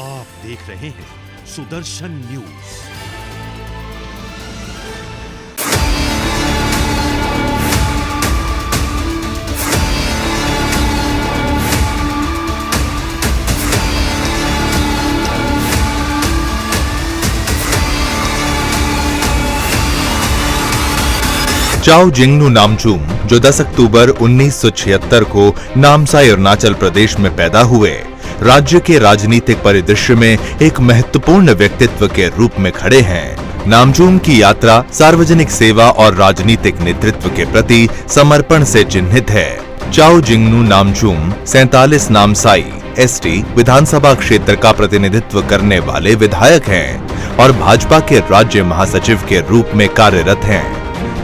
आप देख रहे हैं सुदर्शन न्यूज। चाओ जिंगनू नामचूम, जो 10 अक्टूबर 1976 को नामसाई अरुणाचल प्रदेश में पैदा हुए, राज्य के राजनीतिक परिदृश्य में एक महत्वपूर्ण व्यक्तित्व के रूप में खड़े हैं। नामचूम की यात्रा सार्वजनिक सेवा और राजनीतिक नेतृत्व के प्रति समर्पण से चिन्हित है। चाओ जिंगनू नामचूम 47 नामसाई एसटी विधानसभा क्षेत्र का प्रतिनिधित्व करने वाले विधायक हैं और भाजपा के राज्य महासचिव के रूप में कार्यरत हैं।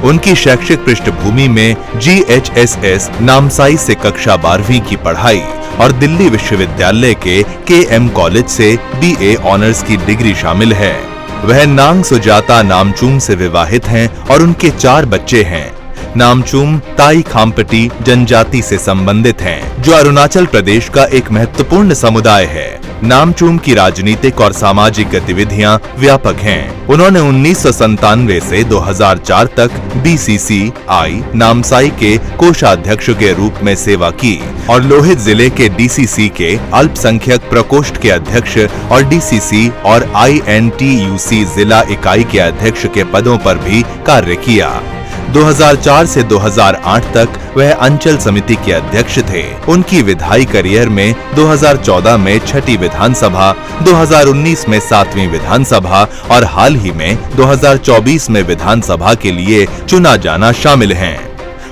उनकी शैक्षिक पृष्ठभूमि में GHSS नामसाई से कक्षा 12वीं की पढ़ाई और दिल्ली विश्वविद्यालय के KM कॉलेज से BA ऑनर्स की डिग्री शामिल है। वह नांग सुजाता नामचूम से विवाहित हैं और उनके 4 बच्चे हैं। नामचूम ताई खामपटी जनजाति से संबंधित हैं, जो अरुणाचल प्रदेश का एक महत्वपूर्ण समुदाय है। नामचूम की राजनीतिक और सामाजिक गतिविधियां व्यापक हैं। उन्होंने 1997 से 2004 तक BCCI नामसाई के कोषाध्यक्ष के रूप में सेवा की और लोहित जिले के DCC के अल्पसंख्यक प्रकोष्ठ के अध्यक्ष और DCC और INTUC जिला इकाई के अध्यक्ष के पदों पर भी कार्य किया। 2004 से 2008 तक वह अंचल समिति के अध्यक्ष थे। उनकी विधायी करियर में 2014 में 6ठी विधानसभा, 2019 में 7वीं विधानसभा और हाल ही में 2024 में विधानसभा के लिए चुना जाना शामिल हैं।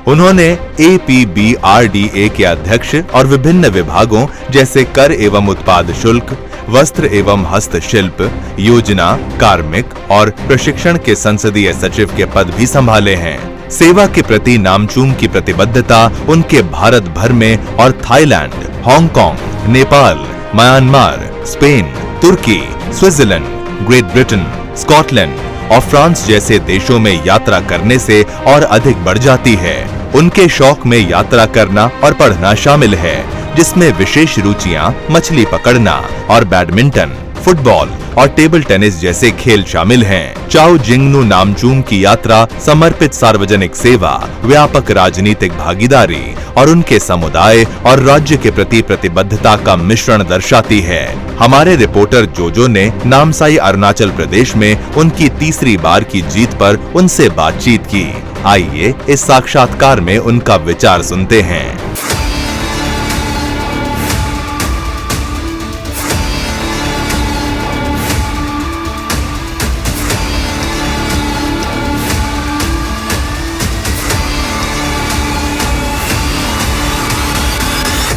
उन्होंने APBRDA के अध्यक्ष और विभिन्न विभागों जैसे कर एवं उत्पाद शुल्क, वस्त्र एवं हस्तशिल्प, योजना, कार्मिक और प्रशिक्षण के संसदीय सचिव के पद भी संभाले हैं। सेवा के प्रति नामचूम की प्रतिबद्धता उनके भारत भर में और Thailand, Hong Kong, Nepal, Myanmar, Spain, तुर्की, स्विट्जरलैंड, ग्रेट ब्रिटेन, स्कॉटलैंड और फ्रांस जैसे देशों में यात्रा करने से और अधिक बढ़ जाती है। उनके शौक में यात्रा करना और पढ़ना शामिल है, जिसमें विशेष रुचियां मछली पकड़ना और बैडमिंटन, फुटबॉल और टेबल टेनिस जैसे खेल शामिल हैं। चाओ जिंगनू नामचूम की यात्रा समर्पित सार्वजनिक सेवा, व्यापक राजनीतिक भागीदारी और उनके समुदाय और राज्य के प्रति प्रतिबद्धता का मिश्रण दर्शाती है। हमारे रिपोर्टर जोजो ने नामसाई अरुणाचल प्रदेश में उनकी तीसरी बार की जीत पर उनसे बातचीत की। आइए इस साक्षात्कार में उनका विचार सुनते हैं।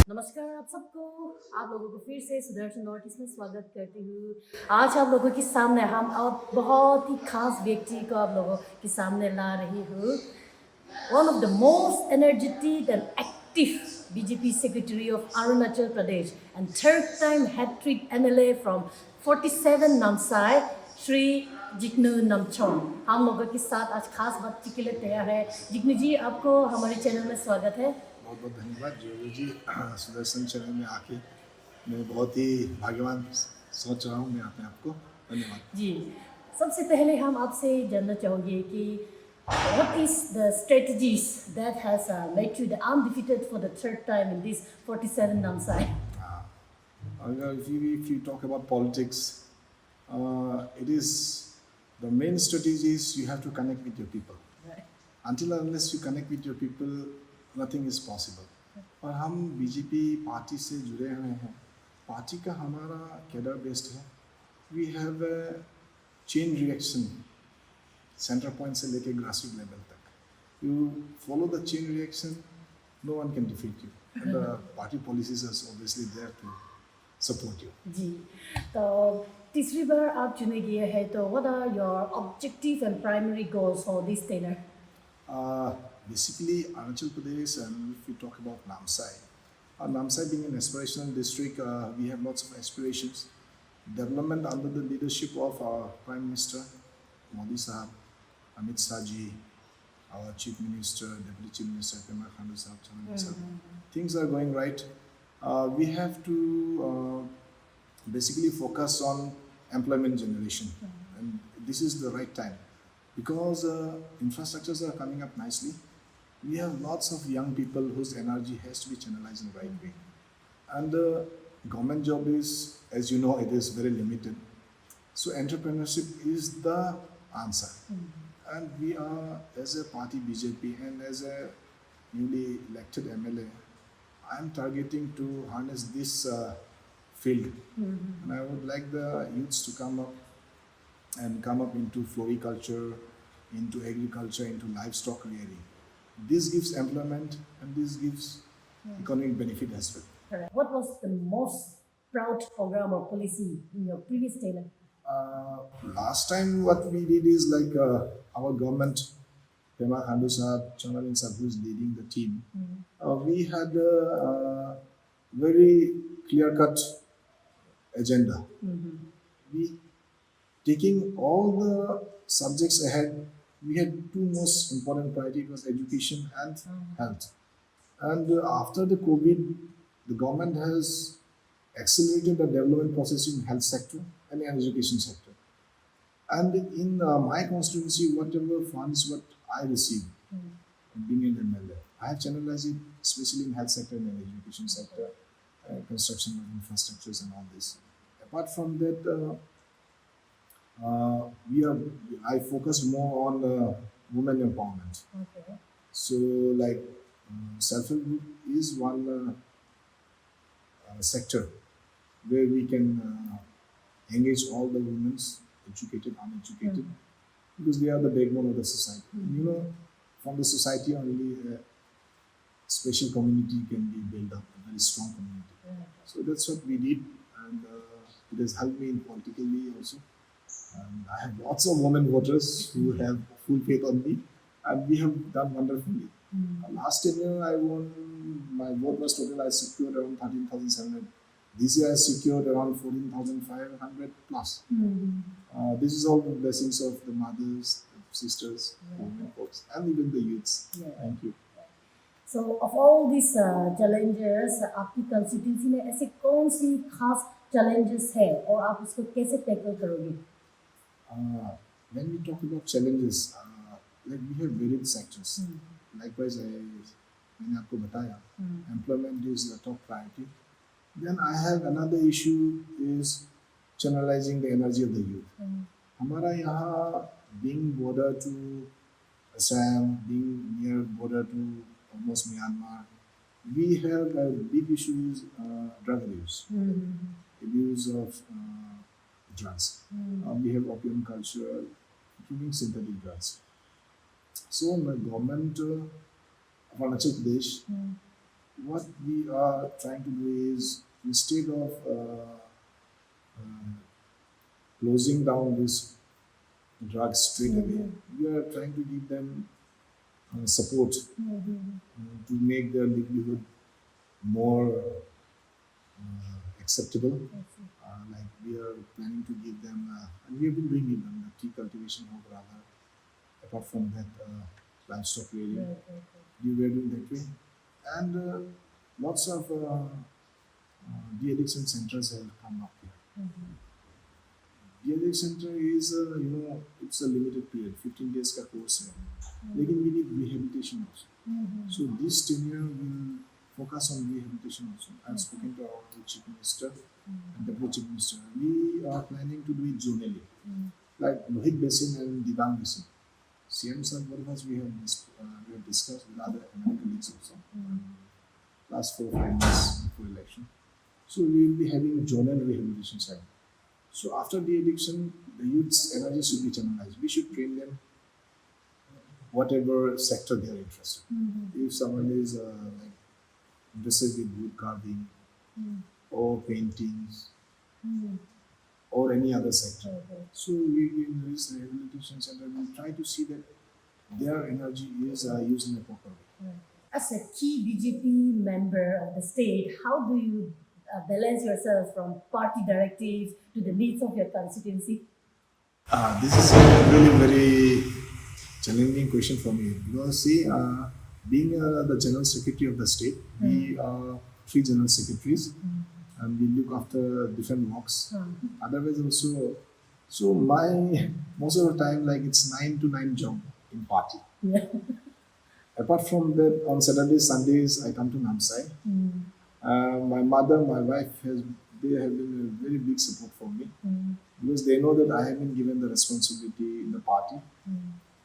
नमस्कार आप सबको, आप लोगों को फिर से सुदर्शन नोटिस में स्वागत करती हूँ। आज आप लोगों के सामने हम अब बहुत ही खास व्यक्ति को आप लोगों के सामने ला रही हूँ। One of the most energetic and active BJP secretary of Arunachal Pradesh and third time hat trick MLA from 47 Namsai, Shri Zingnu Namchoom हम लोगों के साथ आज खास बातचीत के लिए तैयार है। जिग्नू जी, आपको हमारे चैनल में स्वागत है। बहुत बहुत धन्यवाद जोजो जी, सुदर्शन चैनल में आके मैं बहुत ही भाग्यवान सोच रहा हूँ मैं अपने आप को। धन्यवाद जी। सबसे पहले हम आपसे जानना चाहोगे कि what is the strategies that has made you the undefeated for the third time in this 47 Namsai? If you talk about politics, it is the main strategy is you have to connect with your people. Right. Until and unless you connect with your people, nothing is possible. और हम BJP party से जुड़े हुए हैं। Party का हमारा cadre based है। We have chain reaction, centre point से लेके ग्रासरूट लेवल तक। You follow the chain reaction, no one can defeat you, and the party policies are obviously there to support you. जी, तो तीसरी बार आप चुने गए हैं, तो what are your objective and primary goals for this tenure? Basically, Arunachal Pradesh, and if we talk about Namsai, Namsai being an aspirational district, we have lots of aspirations. Development under the leadership of our Prime Minister, Modi Sahab, Amit Shah ji, our Chief Minister, Deputy Chief Minister, Pema Khandu Sahab, Chaman Sahab. Things are going right. We have to basically focus on employment generation, and this is the right time because infrastructures are coming up nicely. We have lots of young people whose energy has to be channelized in the right way, and the government job is, as you know, it is very limited. So entrepreneurship is the answer, and we are, as a party BJP and as a newly elected MLA, I am targeting to harness this field, and I would like the youths to come up into floriculture, into agriculture, into livestock rearing. This gives employment and this gives economic benefit as well. Correct. What was the most proud program or policy in your previous tenure? Last time what we did is like our government, Pema Khandu Sahab, Chanalin Sahab, who is leading the team, we had a very clear-cut agenda. We taking all the subjects ahead. We had two most important priorities, was education and health. And after the COVID, the government has accelerated the development process in health sector and in education sector. And in my constituency, whatever funds what I receive, being an MLA, I have channelized it especially in health sector and in education sector, construction of infrastructures and all this. Apart from that, I focus more on women empowerment. Okay. So like self-help group is one sector where we can engage all the women, educated, uneducated, because they are the backbone of the society. You know, from the society only a special community can be built up, a very strong community. So that's what we did, and it has helped me in politically also. And I have lots of women voters who have full faith on me, and we have done wonderfully. Last year I won, my vote was total, I secured around 13,700. This year I secured around 14,500 plus. This is all the blessings of the mothers, the sisters, women folks, and even the youths. Thank you. So of all these challenges, आपकी constituency में ऐसे कौन सी खास challenges है और आप उसको कैसे टैकल करोगे? When we talk about challenges, like we have varied sectors. Likewise, मैंने आपको बताया, employment is the top priority. Then I have another issue is channelizing the energy of the youth. हमारा यहाँ being border to Assam, being near border to almost Myanmar, we have a big issue is drug abuse, abuse of drugs. We have opium culture, including synthetic drugs. So the government of Arunachal Pradesh, what we are trying to do is, instead of closing down this drugs straight away, we are trying to give them support to make their livelihood more acceptable. Like we are planning to give them, and we have been doing it on the tea cultivation of rather. Apart from that, livestock rearing, we were doing that way, and lots of de-addiction centers have come up here. De-addiction center is, it's a limited period, 15 days ka course hai. Lekin we need rehabilitation also. So this tenure will focus on rehabilitation also. I have spoken to our Chief Minister and Deputy Chief Minister. We are planning to do it zonally, like Lohit Basin and Dibang Basin. CM sir, what else we have discussed with other MLA colleagues also last 4 or 5 months before election. So we will be having zonal rehabilitation side. So after the addiction, the youth's energy should be channelized. We should train them whatever sector they are interested. If someone is like interested with wood carving or paintings or any other sector, so we in this rehabilitation center will try to see that their energy is used in a proper way. As a key BJP member of the state, how do you balance yourself from party directives to the needs of your constituency? This is a really very challenging question for me because see, being the General Secretary of the state, we are 3 General Secretaries and we look after different works. Otherwise also, so my most of the time like it's 9 to 9 job in party. Yeah. Apart from that, on Saturdays, Sundays, I come to Namsai. My mother, my wife they have been a very big support for me because they know that I have been given the responsibility in the party.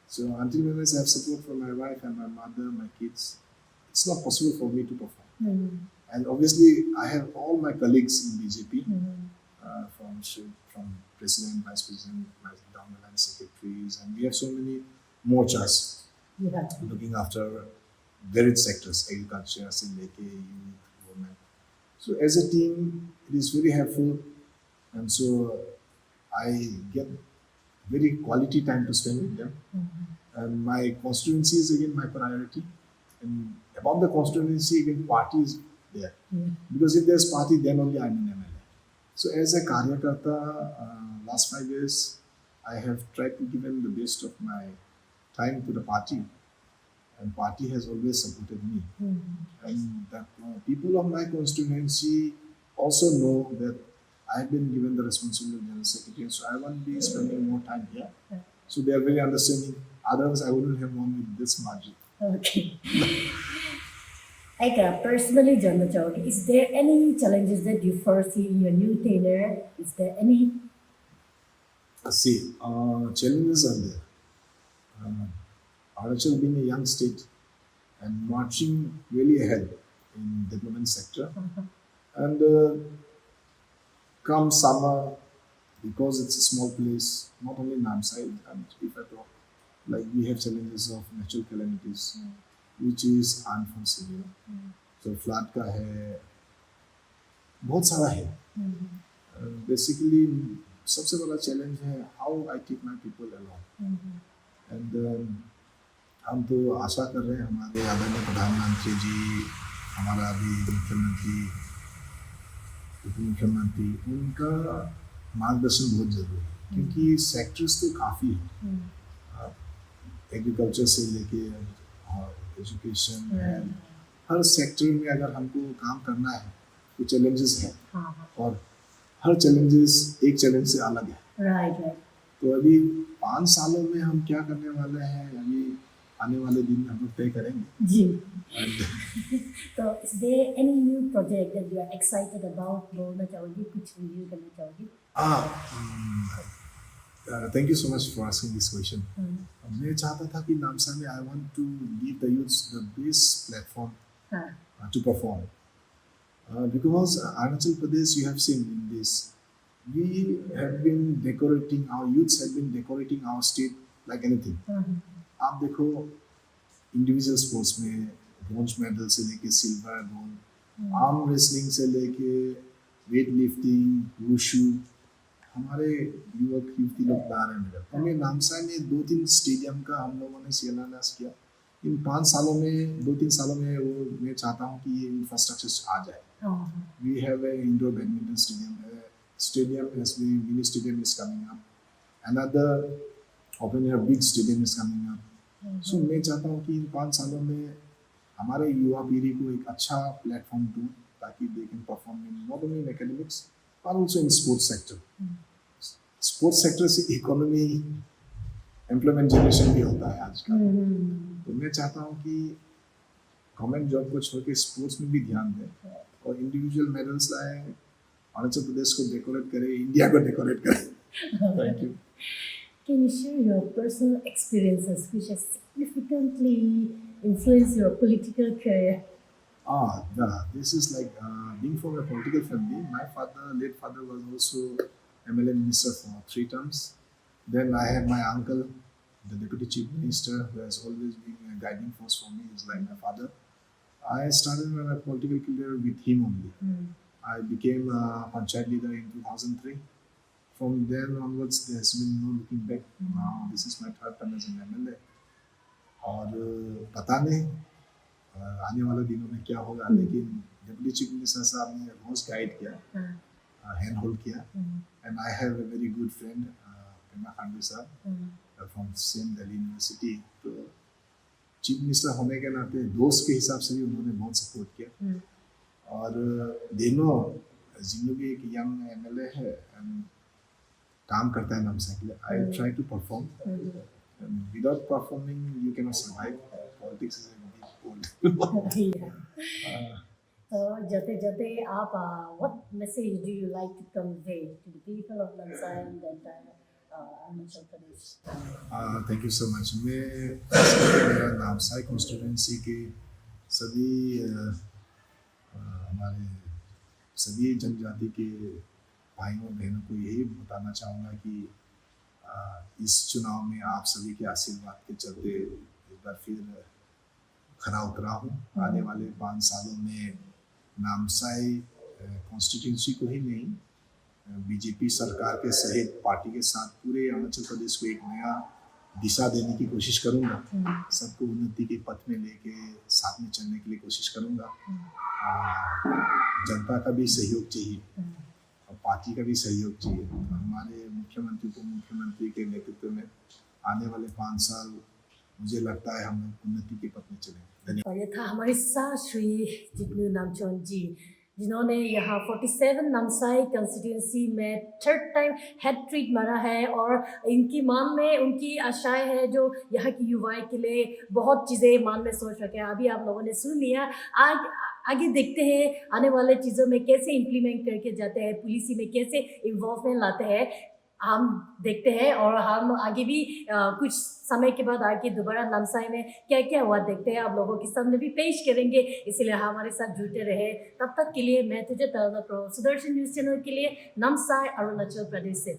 So until unless I have support from my wife and my mother, my kids, it's not possible for me to perform. And obviously, I have all my colleagues in BJP, from president, vice president, down the line secretaries, and we have so many morchas Yeah. looking after varied sectors, agriculture, Sindeke, youth, women. So as a team, it is very helpful, and so I get very quality time to spend with them. And my constituency is again my priority. And about the constituency, again, party is there. Because if there's party, then only I'm in MLA. So as a Karyakarta, last 5 years, I have tried to give them the best of my time to the party. And party has always supported me. And the people of my constituency also know that I have been given the responsibility of General Secretary, so I won't be spending more time here. So they are very understanding. Otherwise, I wouldn't have gone with this margin. Okay. Personally जानना चाहोगे, is there any challenges that you foresee in your new tenure? Is there any? See, challenges are there. Arunachal being a young state and marching really ahead in development sector. And come summer, because it's a small place, not only Namsai, and if I talk, like we have challenges of natural calamities, which is unforeseen. So flood का है, बहुत सारा है. Basically, सबसे बड़ा challenge है how I take my people along. And हम तो आशा कर रहे हैं हमारे आदरणीय प्रधानमंत्री जी, हमारा अभी मुख्यमंत्री, उप मुख्यमंत्री, उनका मार्गदर्शन बहुत जरूरी है क्योंकि सेक्टर्स तो काफ़ी है. एग्रीकल्चर से लेके एजुकेशन, हर सेक्टर में अगर हमको काम करना है तो चैलेंजेस हैं. और हर चैलेंजेस एक चैलेंज से अलग है. Right. तो अभी 5 सालों में हम क्या करने वाले हैं, अभी आने वाले दिन हम लोग तय करेंगे. जी. तो is there any new project that you are excited about? बोलना चाहोगे, कुछ रिव्यू करना चाहोगे? Thank you so much for asking this question. मैं चाहता था कि नामसा में I want to give the youths the best platform to perform. Because Arunachal Pradesh, you have seen in this, we have been decorating, our youths have been decorating our state like anything. आप देखो individual sports में bronze medal से लेके silver, gold, arm wrestling से लेके weight lifting, wushu, हमारे युवक युवती लोग ला रहे हैं मेडल. हमें नामसा में 2-3 स्टेडियम का हम लोगों ने शिलान्यास किया. इन 5 सालों में 2-3 सालों में वो मैं चाहता हूँ कि ये इंफ्रास्ट्रक्चर आ जाए. We have a indoor badminton stadium, mini stadium is coming up, another open air big stadium is coming up. So मैं चाहता हूँ कि इन 5 सालों में हमारे युवा पीढ़ी को एक अच्छा प्लेटफॉर्म दूँ ताकि they can perform in not only in academics but also in sports sector. Sports sector से इकोनॉमी, एम्प्लॉयमेंट जनरेशन भी होता है आजकल. तो मैं चाहता हूँ कि गवर्नमेंट जॉब को छोड़ के स्पोर्ट्स में भी ध्यान दें और इंडिविजुअल मेडल्स लाए, अरुणाचल प्रदेश को डेकोरेट करें, इंडिया को डेकोरेट करें. Thank you. Can you share your personal experiences which have significantly influenced your political career? This is like being from a political family. My late father was also MLA minister for 3 terms. Then I had my uncle, the deputy chief minister, who has always been a guiding force for me. He's like my father. I started my political career with him only. I became a panchayat leader in 2003. From then onwards, there has been no looking back. Now this is my 3rd term as an MLA. और पता नहीं आने वाले दिनों में क्या होगा, लेकिन डिप्टी चीफ मिनिस्टर साहब ने रोज गाइड किया, हैंड होल्ड किया. And I have a very good friend Pema Khandu साहब फ्रॉम सेम दिल्ली यूनिवर्सिटी. तो चीफ मिनिस्टर होने के नाते दोस्त के हिसाब से भी उन्होंने बहुत सपोर्ट किया. और दे नो जिन्नू भी एक यंग एमएलए है and काम करता है नामसाई के लिए. I try to perform. Without performing you can not survive. Politics is a big pole. So, Jate Jate, what message do you like to convey to the people of Namsai and the entire Arunachal Pradesh? Thank you so much. मेरा Namsai constituency के सभी हमारे सभी जनजाति के भाइयों बहनों को यही बताना चाहूँगा कि इस चुनाव में आप सभी के आशीर्वाद के चलते एक बार फिर खरा उतरा हूँ. आने वाले 5 सालों में नामसाई कॉन्स्टिट्यूंसी को ही नहीं, बीजेपी सरकार के सहित पार्टी के साथ पूरे अरुणाचल प्रदेश को एक नया दिशा देने की कोशिश करूंगा. सबको उन्नति के पथ में लेके साथ में चलने के लिए कोशिश करूंगा. जनता का भी सहयोग चाहिए और पार्टी का भी सहयोग चाहिए. हमारे मुख्यमंत्री को मुख्यमंत्री के नेतृत्व में आने वाले 5 साल मुझे लगता है हम लोग उन्नति के पथ में चलेंगे. धन्यवाद. और ये था हमारे साथ श्री जिग्नू नामचुम जी, जिन्होंने यहाँ 47 नामसाई कंस्टिट्यूंसी में 3rd टाइम हैट्रिक मारा है. और इनकी मान में उनकी आशाएं हैं जो यहाँ की युवाओं के लिए बहुत चीज़ें मान में सोच रखे हैं. अभी आप लोगों ने सुन लिया. आगे देखते हैं आने वाले चीज़ों में कैसे इम्प्लीमेंट करके जाते हैं, पॉलिसी में कैसे इन्वॉल्वमेंट लाते हैं, हम देखते हैं. और हम आगे भी कुछ समय के बाद आगे दोबारा नामसाई में क्या क्या हुआ देखते हैं, आप लोगों के सामने भी पेश करेंगे. इसलिए हमारे साथ जुड़ते रहे. तब तक के लिए मैं तुझे सुदर्शन न्यूज़ चैनल के लिए नामसाई अरुणाचल प्रदेश से